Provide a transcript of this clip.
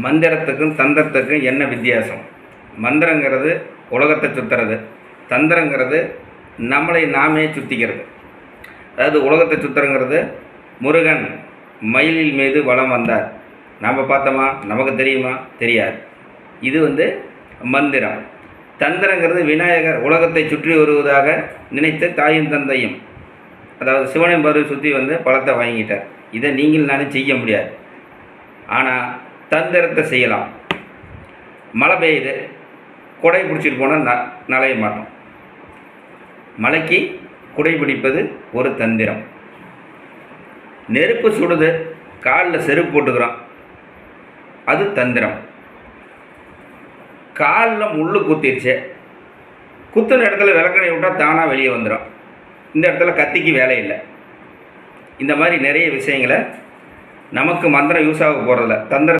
மந்திரத்துக்கும் தந்திரத்துக்கும் என்ன வித்தியாசம்? மந்திரங்கிறது உலகத்தை சுற்றுறது, தந்திரங்கிறது நம்மளை நாமே சுற்றிக்கிறது. அதாவது உலகத்தை சுற்றுறங்கிறது முருகன் மயிலில் மீது வலம் வந்தார், நாம் பார்த்தோமா? நமக்கு தெரியுமா? தெரியாது. இது மந்திரம். தந்திரங்கிறது விநாயகர் உலகத்தை சுற்றி வருவதாக நினைத்த தாயும் தந்தையும், அதாவது சிவனையும் பருவ சுற்றி பழத்தை வாங்கிட்டார். இதை நீங்கள் நானும் செய்ய முடியாது. ஆனால் தந்திரத்தை செய்யலாம். மழை பெய்யுது, குடை பிடிச்சிட்டு போனால் நனைய மாட்டோம். மழைக்கு குடை பிடிப்பது ஒரு தந்திரம். நெருப்பு சுடுது, காலில் செருப்பு போட்டுக்கிறோம், அது தந்திரம். காலில் முள் குத்திடுச்சு, குத்துன இடத்துல விளக்கணை விட்டால் தானாக வெளியே வந்துடும். இந்த இடத்துல கத்திக்கு வேலை இல்லை. இந்த மாதிரி நிறைய விஷயங்களை நமக்கு மந்திரம் யூஸ் ஆக போகிறதில்ல. தந்திரம்